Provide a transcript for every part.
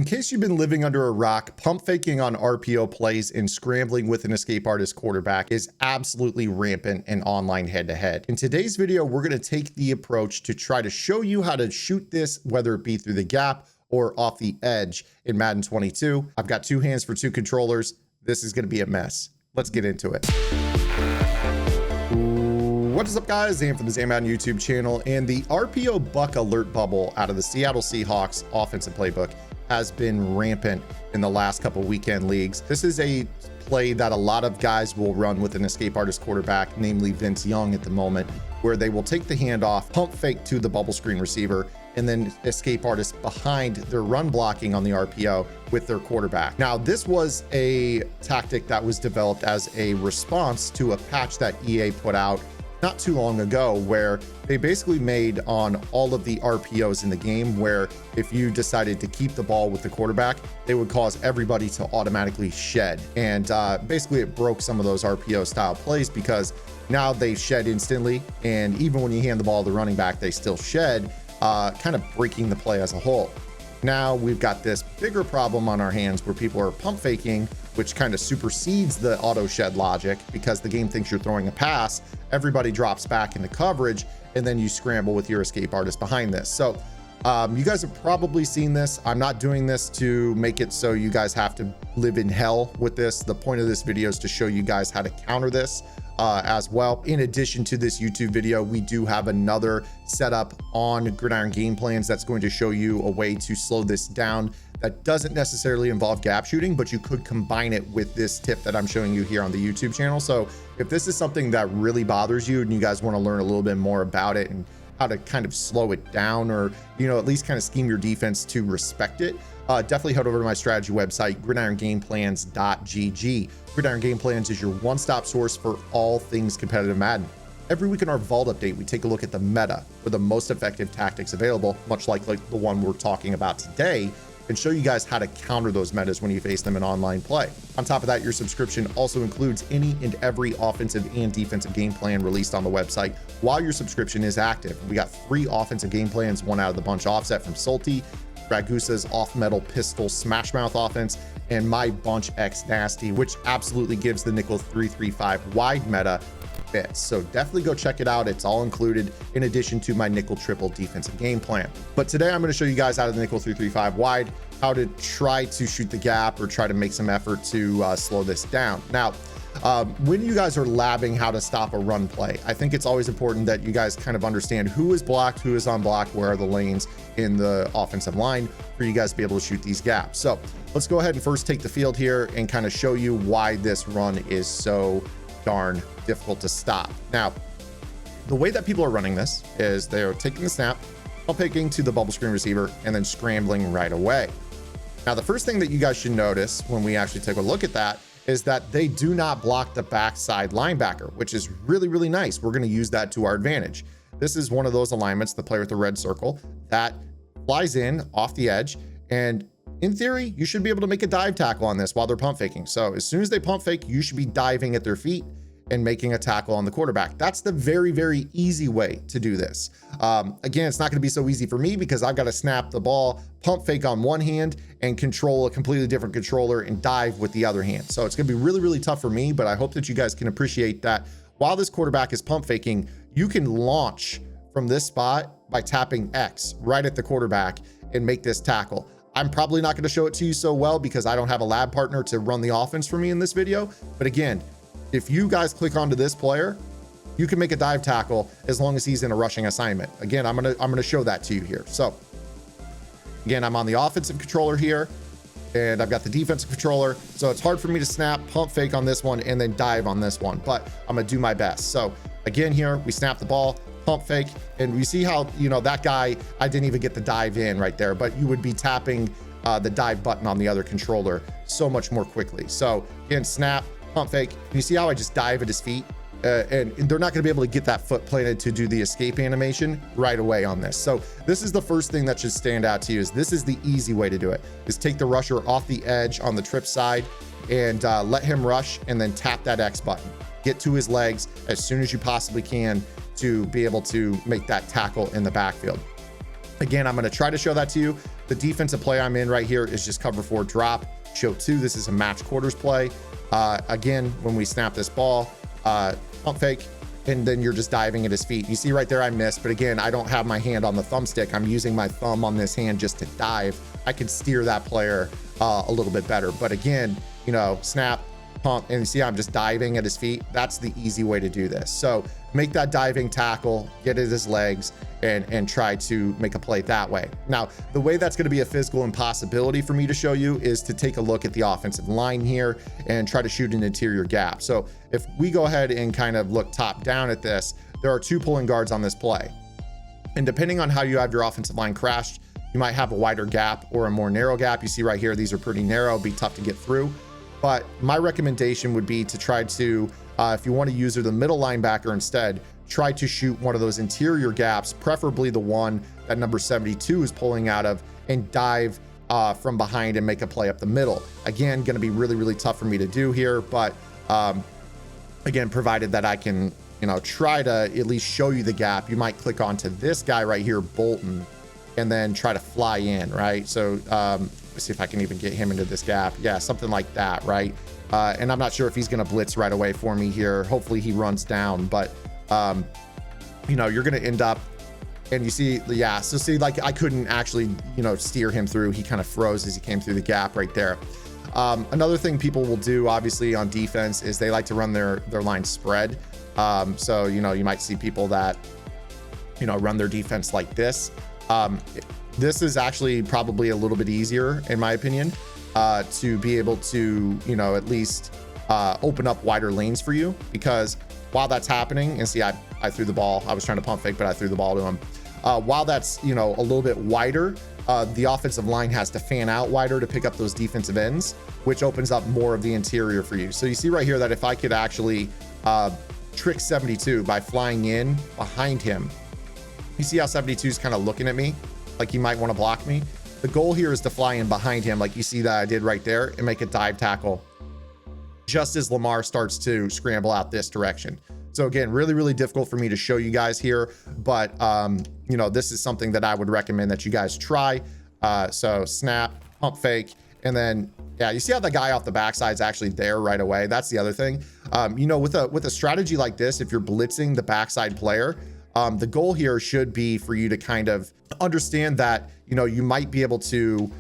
case you've been living under a rock, pump faking on RPO plays and scrambling with an escape artist quarterback is absolutely rampant in online head-to-head. In today's video, we're going to take the approach to try to show you how to shoot this, whether it be through the gap or off the edge in Madden 22. I've got two hands for two controllers. This is going to be a mess. Let's get into it. What is up, guys? Zan from the Zan Madden YouTube channel, and the RPO buck alert bubble out of the Seattle Seahawks offensive playbook has been rampant in the last couple weekend leagues. This is a play that a lot of guys will run with an escape artist quarterback, namely Vince Young at the moment, where they will take the handoff, pump fake to the bubble screen receiver, and then escape artist behind their run blocking on the RPO with their quarterback. Now, this was a tactic that was developed as a response to a patch that EA put out not too long ago, where they basically made on all of the RPOs in the game, where if you decided to keep the ball with the quarterback, they would cause everybody to automatically shed. And basically it broke some of those RPO style plays, because now they shed instantly. And even when you hand the ball to the running back, they still shed, kind of breaking the play as a whole. Now we've got this bigger problem on our hands where people are pump faking, which kind of supersedes the auto shed logic, because the game thinks you're throwing a pass. Everybody drops back into coverage, and then you scramble with your escape artist behind this. So you guys have probably seen this. I'm not doing this to make it so you guys have to live in hell with this. The point of this video is to show you guys how to counter this as well. In addition to this YouTube video, we do have another setup on Gridiron Game Plans that's going to show you a way to slow this down that doesn't necessarily involve gap shooting, but you could combine it with this tip that I'm showing you here on the YouTube channel. So if this is something that really bothers you and you guys want to learn a little bit more about it and how to kind of slow it down, or, you know, at least kind of scheme your defense to respect it, definitely head over to my strategy website, gridirongameplans.gg. Gridiron Game Plans is your one-stop source for all things competitive Madden. Every week in our Vault update, we take a look at the meta for the most effective tactics available, much like the one we're talking about today, and show you guys how to counter those metas when you face them in online play. On top of that, your subscription also includes any and every offensive and defensive game plan released on the website while your subscription is active. We got 3 offensive game plans, one out of the bunch offset from Salty, Ragusa's off-metal pistol smash mouth offense, and my bunch X nasty, which absolutely gives the nickel 3-3-5 wide meta fits. So definitely go check it out. It's all included in addition to my nickel triple defensive game plan. But today I'm going to show you guys out of the nickel 3-3-5 wide how to try to shoot the gap or try to make some effort to slow this down. Now, when you guys are labbing how to stop a run play, I think it's always important that you guys kind of understand who is blocked, who is unblocked, where are the lanes in the offensive line for you guys to be able to shoot these gaps. So let's go ahead and first take the field here and kind of show you why this run is so darn difficult to stop. Now, the way that people are running this is they're taking the snap, pump faking to the bubble screen receiver, and then scrambling right away. Now, the first thing that you guys should notice when we actually take a look at that is that they do not block the backside linebacker, which is really, really nice. We're going to use that to our advantage. This is one of those alignments, the player with the red circle, that flies in off the edge. And in theory, you should be able to make a dive tackle on this while they're pump faking. So as soon as they pump fake, you should be diving at their feet and making a tackle on the quarterback. That's the very, very easy way to do this. Again, it's not going to be so easy for me because I've got to snap the ball, pump fake on one hand, and control a completely different controller and dive with the other hand. So it's going to be really, really tough for me, but I hope that you guys can appreciate that while this quarterback is pump faking, you can launch from this spot by tapping X right at the quarterback and make this tackle. I'm probably not going to show it to you so well because I don't have a lab partner to run the offense for me in this video. But again, if you guys click onto this player, you can make a dive tackle as long as he's in a rushing assignment. Again, I'm gonna show that to you here. So again, I'm on the offensive controller here, and I've got the defensive controller. So it's hard for me to snap, pump fake on this one, and then dive on this one, but I'm gonna do my best. So again, here we snap the ball, pump fake, and we see how, you know, that guy, I didn't even get the dive in right there, but you would be tapping the dive button on the other controller so much more quickly. So again, snap, pump fake. You see how I just dive at his feet? And they're not going to be able to get that foot planted to do the escape animation right away on this. So this is the first thing that should stand out to you, is this is the easy way to do it, is take the rusher off the edge on the trip side and let him rush, and then tap that X button. Get to his legs as soon as you possibly can to be able to make that tackle in the backfield. Again, I'm going to try to show that to you. The defensive play I'm in right here is just cover 4 drop, show 2. This is a match quarters play. Again, when we snap this ball, pump fake, and then you're just diving at his feet. You see right there, I missed, but again, I don't have my hand on the thumbstick. I'm using my thumb on this hand just to dive. I could steer that player a little bit better. But again, you know, snap, pump, and you see I'm just diving at his feet. That's the easy way to do this. So make that diving tackle, get at his legs, and try to make a play that way. Now, the way that's going to be a physical impossibility for me to show you is to take a look at the offensive line here and try to shoot an interior gap. So if we go ahead and kind of look top down at this, there are 2 pulling guards on this play. And depending on how you have your offensive line crashed, you might have a wider gap or a more narrow gap. You see right here, these are pretty narrow, be tough to get through. But my recommendation would be to try to, if you want to use the middle linebacker instead, try to shoot one of those interior gaps, preferably the one that number 72 is pulling out of, and dive from behind and make a play up the middle. Again, going to be really, really tough for me to do here, but again, provided that I can, you know, try to at least show you the gap, you might click onto this guy right here, Bolton, and then try to fly in, right? So let's see if I can even get him into this gap. Yeah, something like that, right? And I'm not sure if he's going to blitz right away for me here. Hopefully he runs down, but you know, you're going to end up, and you see, yeah, so see, like I couldn't actually, you know, steer him through. He kind of froze as he came through the gap right there. Another thing people will do, obviously, on defense is they like to run their line spread. So, you know, you might see people that, you know, run their defense like this. This is actually probably a little bit easier, in my opinion, to be able to, you know, at least open up wider lanes for you, because while that's happening, and see, I threw the ball. I was trying to pump fake, but I threw the ball to him. While that's, you know, a little bit wider, the offensive line has to fan out wider to pick up those defensive ends, which opens up more of the interior for you. So you see right here that if I could actually trick 72 by flying in behind him, you see how 72 is kind of looking at me like he might want to block me. The goal here is to fly in behind him, like you see that I did right there, and make a dive tackle just as Lamar starts to scramble out this direction. So again, really, really difficult for me to show you guys here, but you know, this is something that I would recommend that you guys try. So snap, pump fake, and then, yeah, you see how the guy off the backside is actually there right away. That's the other thing. You know, with a strategy like this, if you're blitzing the backside player, the goal here should be for you to kind of understand that, you know, you might be able to,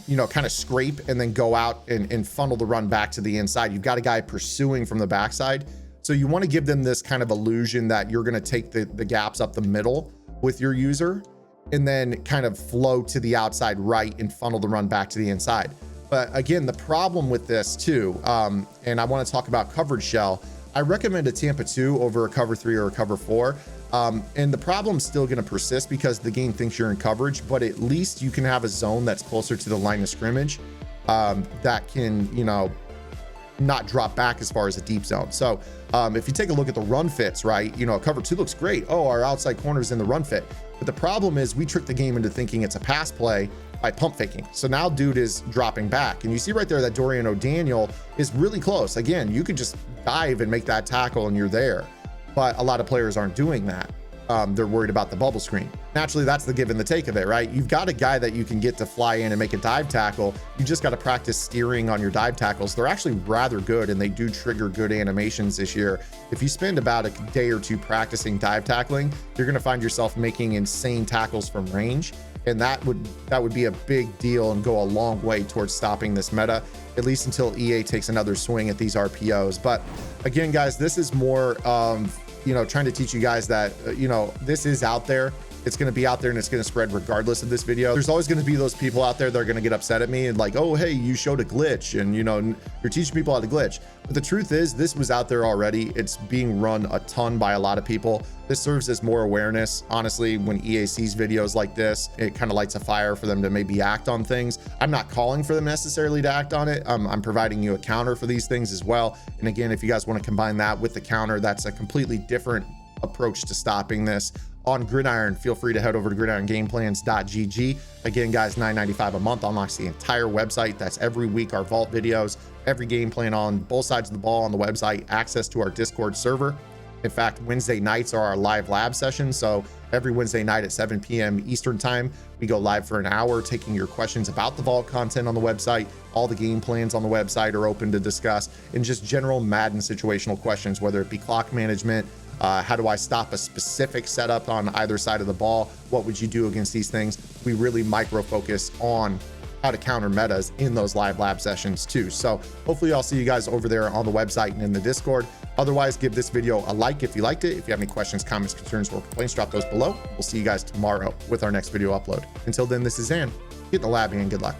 you know, kind of scrape and then go out and funnel the run back to the inside. You've got a guy pursuing from the backside. So you want to give them this kind of illusion that you're going to take the gaps up the middle with your user and then kind of flow to the outside right and funnel the run back to the inside. But again, the problem with this too, and I want to talk about coverage shell, I recommend a Tampa 2 over a cover 3 or a cover 4. And the problem's still going to persist because the game thinks you're in coverage, but at least you can have a zone that's closer to the line of scrimmage that can, you know, not drop back as far as a deep zone. So if you take a look at the run fits, right, you know, cover 2 looks great. Oh, our outside corner's in the run fit. But the problem is we trick the game into thinking it's a pass play by pump faking. So now dude is dropping back. And you see right there that Dorian O'Daniel is really close. Again, you could just dive and make that tackle and you're there. But a lot of players aren't doing that. They're worried about the bubble screen. Naturally, that's the give and the take of it, right? You've got a guy that you can get to fly in and make a dive tackle. You just got to practice steering on your dive tackles. They're actually rather good, and they do trigger good animations this year. If you spend about a day or two practicing dive tackling, you're going to find yourself making insane tackles from range. And that would be a big deal and go a long way towards stopping this meta, at least until EA takes another swing at these RPOs. But again, guys, this is more you know, trying to teach you guys that, you know, this is out there. It's going to be out there and it's going to spread regardless of this video. There's always going to be those people out there that are going to get upset at me and like, oh, hey, you showed a glitch and, you know, you're teaching people how to glitch. But the truth is, this was out there already. It's being run a ton by a lot of people. This serves as more awareness. Honestly, when EA sees videos like this, it kind of lights a fire for them to maybe act on things. I'm not calling for them necessarily to act on it. I'm providing you a counter for these things as well. And again, if you guys want to combine that with the counter, that's a completely different approach to stopping this. On Gridiron, feel free to head over to gridirongameplans.gg. Again, guys, $9.95 a month unlocks the entire website. That's every week, our vault videos, every game plan on both sides of the ball on the website, access to our Discord server. In fact, Wednesday nights are our live lab sessions. So every Wednesday night at 7 p.m. Eastern time, we go live for an hour, taking your questions about the vault content on the website. All the game plans on the website are open to discuss, and just general Madden situational questions, whether it be clock management, how do I stop a specific setup on either side of the ball? What would you do against these things? We really micro focus on how to counter metas in those live lab sessions too. So hopefully I'll see you guys over there on the website and in the Discord. Otherwise, give this video a like if you liked it. If you have any questions, comments, concerns, or complaints, drop those below. We'll see you guys tomorrow with our next video upload. Until then, this is Zan. Get in the lab and good luck.